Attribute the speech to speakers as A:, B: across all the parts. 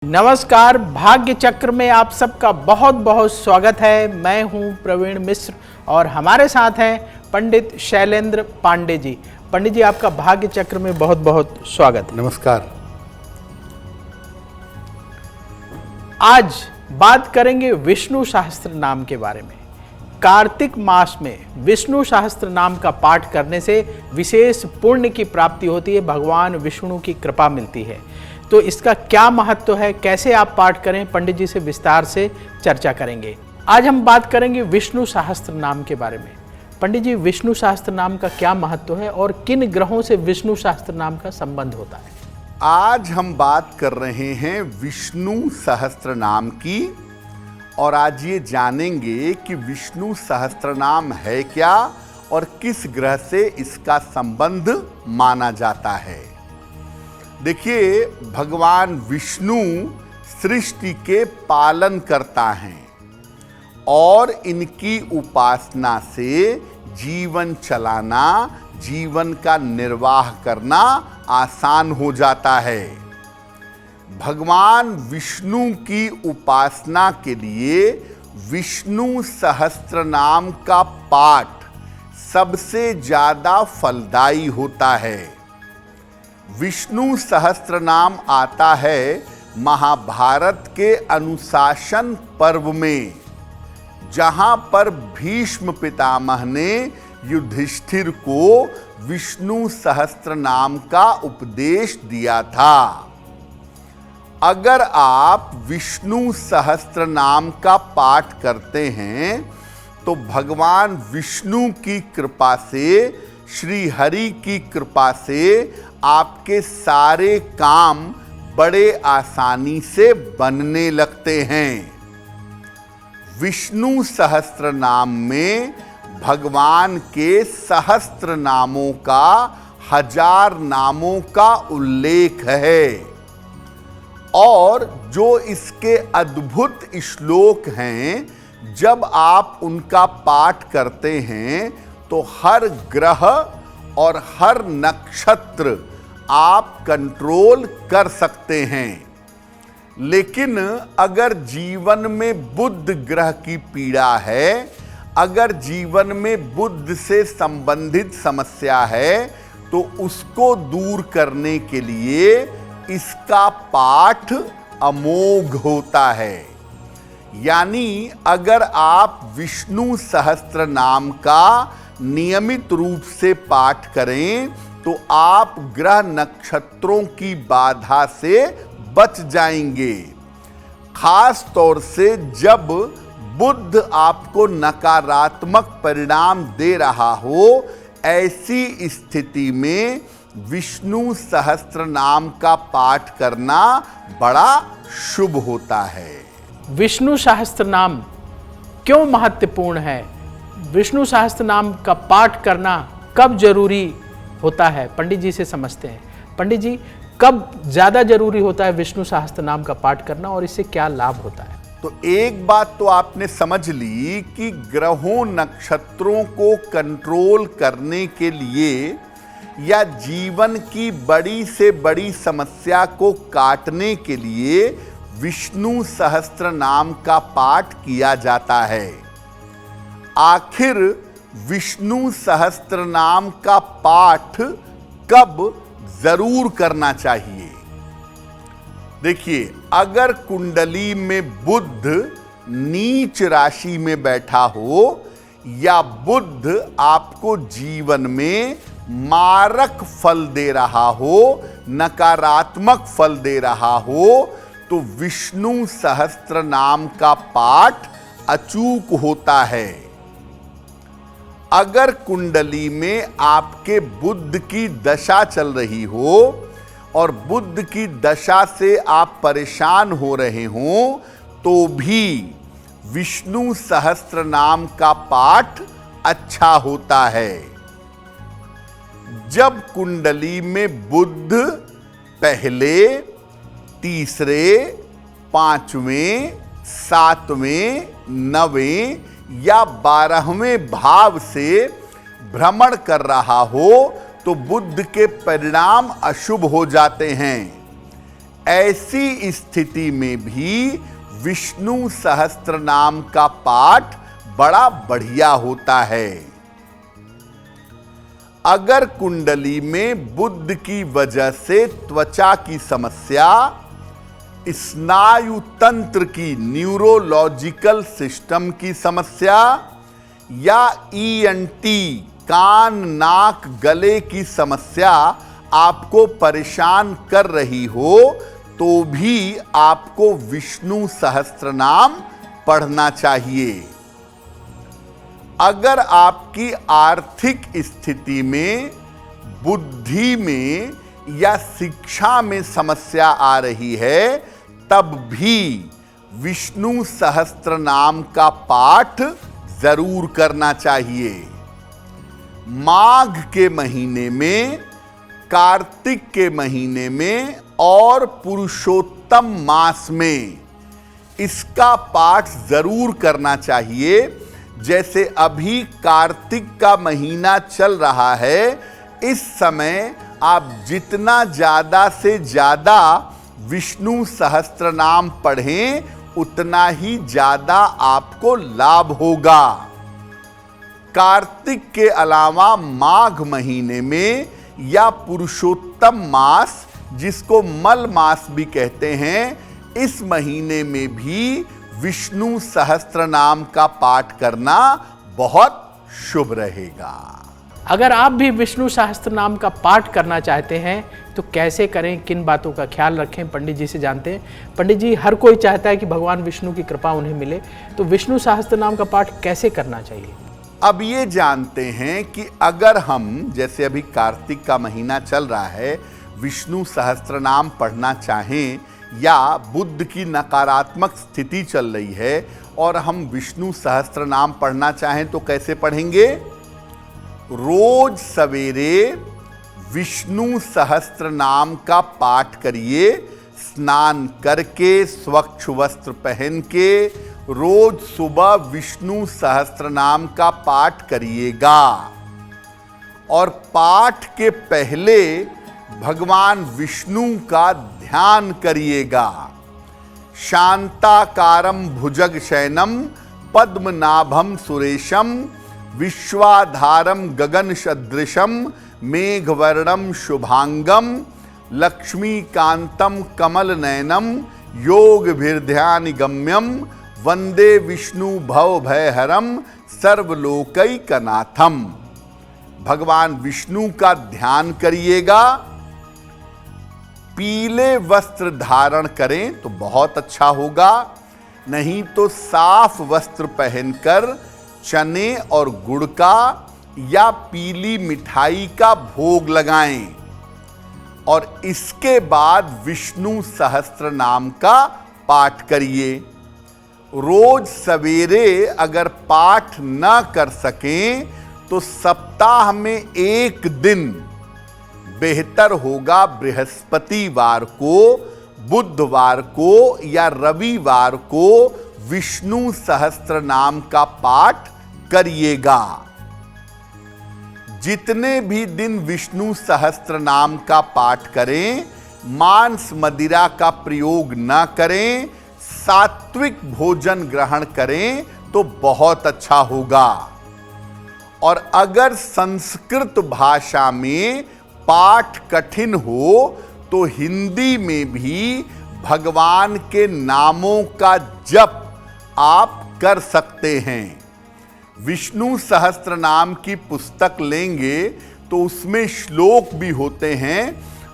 A: नमस्कार, भाग्य चक्र में आप सबका बहुत बहुत स्वागत है। मैं हूं प्रवीण मिश्र और हमारे साथ हैं पंडित शैलेंद्र पांडे जी। पंडित जी, आपका भाग्य चक्र में बहुत बहुत स्वागत।
B: नमस्कार।
A: आज बात करेंगे विष्णु सहस्त्र नाम के बारे में। कार्तिक मास में विष्णु सहस्त्र नाम का पाठ करने से विशेष पुण्य की प्राप्ति होती है, भगवान विष्णु की कृपा मिलती है। तो इसका क्या महत्व है, कैसे आप पाठ करें, पंडित जी से विस्तार से चर्चा करेंगे। आज हम बात करेंगे विष्णु सहस्त्र नाम के बारे में। पंडित जी, विष्णु सहस्त्र नाम का क्या महत्व है और किन ग्रहों से विष्णु सहस्त्र नाम का संबंध होता है?
B: आज हम बात कर रहे हैं विष्णु सहस्त्र नाम की, और आज ये जानेंगे कि विष्णु सहस्त्र नाम है क्या और किस ग्रह से इसका संबंध माना जाता है। देखिए, भगवान विष्णु सृष्टि के पालन करता हैं और इनकी उपासना से जीवन चलाना, जीवन का निर्वाह करना आसान हो जाता है। भगवान विष्णु की उपासना के लिए विष्णु सहस्त्र नाम का पाठ सबसे ज्यादा फलदायी होता है। विष्णु सहस्त्र नाम आता है महाभारत के अनुशासन पर्व में, जहां पर भीष्म पितामह ने युधिष्ठिर को विष्णु सहस्त्र नाम का उपदेश दिया था। अगर आप विष्णु सहस्त्र नाम का पाठ करते हैं तो भगवान विष्णु की कृपा से, श्री हरि की कृपा से आपके सारे काम बड़े आसानी से बनने लगते हैं। विष्णु सहस्त्र नाम में भगवान के सहस्त्र नामों का, 1000 नामों का उल्लेख है, और जो इसके अद्भुत श्लोक हैं, जब आप उनका पाठ करते हैं तो हर ग्रह और हर नक्षत्र आप कंट्रोल कर सकते हैं। लेकिन अगर जीवन में बुध ग्रह की पीड़ा है, अगर जीवन में बुध से संबंधित समस्या है, तो उसको दूर करने के लिए इसका पाठ अमोघ होता है। यानी अगर आप विष्णु सहस्त्र नाम का नियमित रूप से पाठ करें तो आप ग्रह नक्षत्रों की बाधा से बच जाएंगे। खास तौर से जब बुध आपको नकारात्मक परिणाम दे रहा हो, ऐसी स्थिति में विष्णु सहस्त्र नाम का पाठ करना बड़ा शुभ होता है।
A: विष्णु सहस्त्र नाम क्यों महत्वपूर्ण है? विष्णु सहस्त्र नाम का पाठ करना कब जरूरी होता है? पंडित जी से समझते हैं। पंडित जी, कब ज्यादा जरूरी होता है विष्णु सहस्त्र नाम का पाठ करना और इससे क्या लाभ होता है?
B: तो एक बात तो आपने समझ ली कि ग्रहों नक्षत्रों को कंट्रोल करने के लिए या जीवन की बड़ी से बड़ी समस्या को काटने के लिए विष्णु सहस्त्र नाम का पाठ किया जाता है। आखिर विष्णु सहस्त्र नाम का पाठ कब जरूर करना चाहिए? देखिए, अगर कुंडली में बुध नीच राशि में बैठा हो या बुध आपको जीवन में मारक फल दे रहा हो, नकारात्मक फल दे रहा हो, तो विष्णु सहस्त्र नाम का पाठ अचूक होता है। अगर कुंडली में आपके बुध की दशा चल रही हो और बुध की दशा से आप परेशान हो रहे हो, तो भी विष्णु सहस्त्र नाम का पाठ अच्छा होता है। जब कुंडली में बुध पहले, तीसरे, 5वें, 7वें, 9वें या 12वें भाव से भ्रमण कर रहा हो तो बुध के परिणाम अशुभ हो जाते हैं। ऐसी स्थिति में भी विष्णु सहस्त्र नाम का पाठ बड़ा बढ़िया होता है। अगर कुंडली में बुध की वजह से त्वचा की समस्या, स्नायु तंत्र की न्यूरोलॉजिकल सिस्टम की समस्या या ईएनटी कान नाक गले की समस्या आपको परेशान कर रही हो तो भी आपको विष्णु सहस्त्र नाम पढ़ना चाहिए। अगर आपकी आर्थिक स्थिति में, बुद्धि में या शिक्षा में समस्या आ रही है, तब भी विष्णु सहस्त्र नाम का पाठ जरूर करना चाहिए। माघ के महीने में, कार्तिक के महीने में और पुरुषोत्तम मास में इसका पाठ जरूर करना चाहिए। जैसे अभी कार्तिक का महीना चल रहा है, इस समय आप जितना ज्यादा से ज्यादा विष्णु सहस्त्र नाम पढ़ें, उतना ही ज्यादा आपको लाभ होगा। कार्तिक के अलावा माघ महीने में या पुरुषोत्तम मास, जिसको मल मास भी कहते हैं, इस महीने में भी विष्णु सहस्त्र नाम का पाठ करना बहुत शुभ रहेगा।
A: अगर आप भी विष्णु सहस्त्र नाम का पाठ करना चाहते हैं तो कैसे करें, किन बातों का ख्याल रखें, पंडित जी से जानते हैं। पंडित जी, हर कोई चाहता है कि भगवान विष्णु की कृपा उन्हें मिले, तो विष्णु सहस्त्र नाम का पाठ कैसे करना चाहिए?
B: अब ये जानते हैं कि अगर हम, जैसे अभी कार्तिक का महीना चल रहा है, विष्णु सहस्त्र नाम पढ़ना चाहें या बुध की नकारात्मक स्थिति चल रही है और हम विष्णु सहस्त्र नाम पढ़ना चाहें तो कैसे पढ़ेंगे? रोज सवेरे विष्णु सहस्त्र नाम का पाठ करिए। स्नान करके, स्वच्छ वस्त्र पहन के रोज सुबह विष्णु सहस्त्र नाम का पाठ करिएगा। और पाठ के पहले भगवान विष्णु का ध्यान करिएगा। शांताकारं भुजग शयनम पद्मनाभम सुरेशम विश्वाधारम गगन सदृशम मेघवर्णम शुभांगम लक्ष्मीकांतम कमल नयनम योगभिर्ध्यान गम्यम वंदे विष्णु भव भयहरम सर्वलोकैकनाथम। भगवान विष्णु का ध्यान करिएगा। पीले वस्त्र धारण करें तो बहुत अच्छा होगा, नहीं तो साफ वस्त्र पहनकर चने और गुड़ का या पीली मिठाई का भोग लगाएं और इसके बाद विष्णु सहस्त्र नाम का पाठ करिए। रोज सवेरे अगर पाठ न कर सकें तो सप्ताह में एक दिन बेहतर होगा, बृहस्पतिवार को, बुधवार को या रविवार को विष्णु सहस्त्र नाम का पाठ करिएगा। जितने भी दिन विष्णु सहस्त्र नाम का पाठ करें, मांस मदिरा का प्रयोग न करें, सात्विक भोजन ग्रहण करें तो बहुत अच्छा होगा। और अगर संस्कृत भाषा में पाठ कठिन हो तो हिंदी में भी भगवान के नामों का जप आप कर सकते हैं। विष्णु सहस्त्र नाम की पुस्तक लेंगे तो उसमें श्लोक भी होते हैं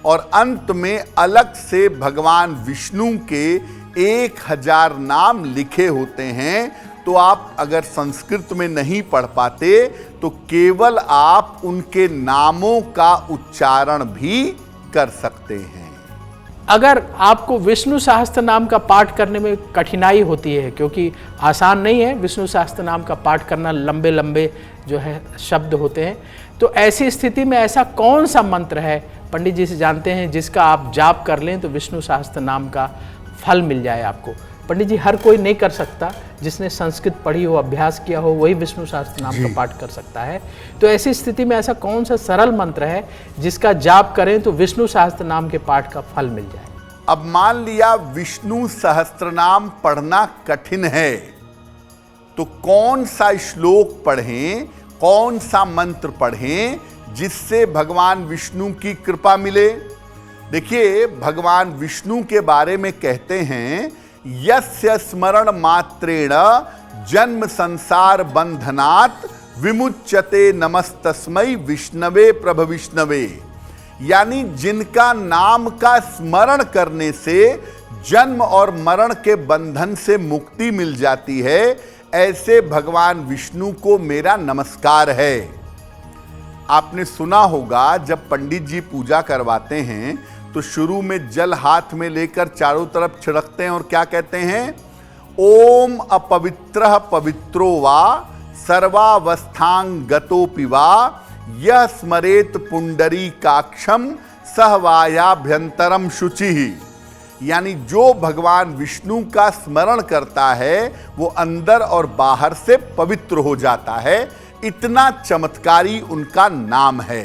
B: और अंत में अलग से भगवान विष्णु के 1000 नाम लिखे होते हैं। तो आप अगर संस्कृत में नहीं पढ़ पाते तो केवल आप उनके नामों का उच्चारण भी कर सकते हैं।
A: अगर आपको विष्णु सहस्त्र नाम का पाठ करने में कठिनाई होती है, क्योंकि आसान नहीं है विष्णु सहस्त्र नाम का पाठ करना, लंबे लंबे जो है शब्द होते हैं, तो ऐसी स्थिति में ऐसा कौन सा मंत्र है, पंडित जी से जानते हैं, जिसका आप जाप कर लें तो विष्णु सहस्त्र नाम का फल मिल जाए आपको? पंडित जी, हर कोई नहीं कर सकता, जिसने संस्कृत पढ़ी हो, अभ्यास किया हो, वही विष्णु सहस्त्र नाम का पाठ कर सकता है। तो ऐसी स्थिति में ऐसा कौन सा सरल मंत्र है जिसका जाप करें तो विष्णु सहस्त्र नाम के पाठ का फल मिल जाए?
B: अब मान लिया विष्णु सहस्त्रनाम पढ़ना कठिन है, तो कौन सा श्लोक पढ़ें, कौन सा मंत्र पढ़ें जिससे भगवान विष्णु की कृपा मिले। देखिए, भगवान विष्णु के बारे में कहते हैं, यस्य स्मरण मात्रेण जन्म संसार बंधनात् विमुच्यते नमस्तस्मै विष्णवे प्रभ विष्णवे। यानी जिनका नाम का स्मरण करने से जन्म और मरण के बंधन से मुक्ति मिल जाती है, ऐसे भगवान विष्णु को मेरा नमस्कार है। आपने सुना होगा, जब पंडित जी पूजा करवाते हैं तो शुरू में जल हाथ में लेकर चारों तरफ छिड़कते हैं और क्या कहते हैं, ओम अपवित्रः पवित्रो वा सर्वावस्थांग गतोपि वा यह स्मरेत पुंडरीकाक्षम सहवायाभ्यंतरम शुचिः। यानी जो भगवान विष्णु का स्मरण करता है वो अंदर और बाहर से पवित्र हो जाता है। इतना चमत्कारी उनका नाम है।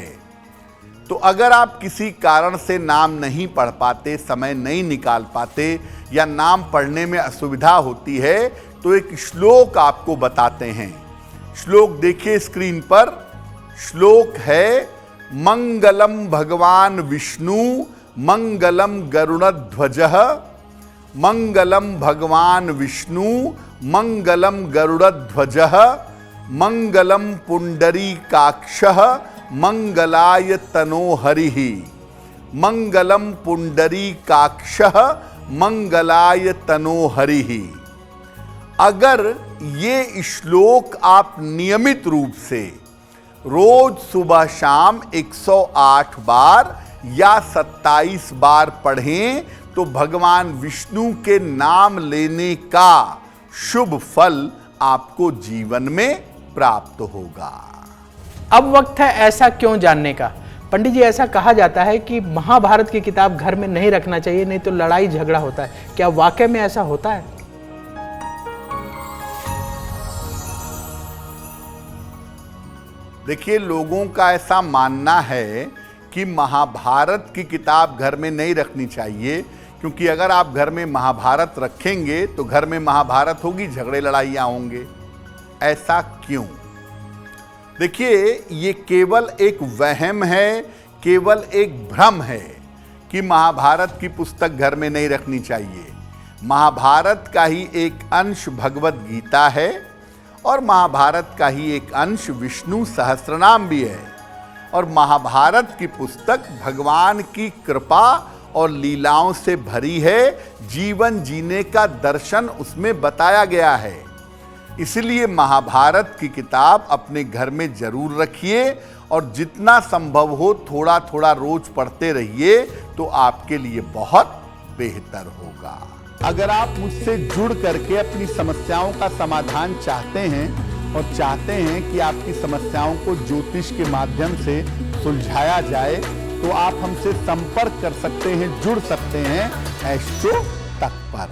B: तो अगर आप किसी कारण से नाम नहीं पढ़ पाते, समय नहीं निकाल पाते, या नाम पढ़ने में असुविधा होती है, तो एक श्लोक आपको बताते हैं। श्लोक देखिए स्क्रीन पर। श्लोक है, मंगलम भगवान विष्णु मंगलम गरुड़ध्वजः, मंगलम भगवान विष्णु मंगलम गरुड़ध्वजः, मंगलम पुंडरीकाक्षः मंगलाय तनोहरिः, मंगलम पुंडरीकाक्षः मंगलाय तनोहरिः। अगर ये श्लोक आप नियमित रूप से रोज सुबह शाम 108 बार या 27 बार पढ़ें तो भगवान विष्णु के नाम लेने का शुभ फल आपको जीवन में प्राप्त होगा।
A: अब वक्त है ऐसा क्यों जानने का। पंडित जी, ऐसा कहा जाता है कि महाभारत की किताब घर में नहीं रखना चाहिए, नहीं तो लड़ाई झगड़ा होता है। क्या वाकई में ऐसा होता है?
B: देखिए, लोगों का ऐसा मानना है कि महाभारत की किताब घर में नहीं रखनी चाहिए, क्योंकि अगर आप घर में महाभारत रखेंगे तो घर में महाभारत होगी, झगड़े लड़ाइयाँ होंगे। ऐसा क्यों? देखिए, ये केवल एक वहम है, केवल एक भ्रम है कि महाभारत की पुस्तक घर में नहीं रखनी चाहिए। महाभारत का ही एक अंश भगवत गीता है और महाभारत का ही एक अंश विष्णु सहस्त्रनाम भी है। और महाभारत की पुस्तक भगवान की कृपा और लीलाओं से भरी है। जीवन जीने का दर्शन उसमें बताया गया है। इसलिए महाभारत की किताब अपने घर में जरूर रखिए और जितना संभव हो थोड़ा थोड़ा रोज पढ़ते रहिए, तो आपके लिए बहुत बेहतर होगा। अगर आप मुझसे जुड़ करके अपनी समस्याओं का समाधान चाहते हैं और चाहते हैं कि आपकी समस्याओं को ज्योतिष के माध्यम से सुलझाया जाए, तो आप हमसे संपर्क कर सकते हैं, जुड़ सकते हैं एस्ट्रो तक पर।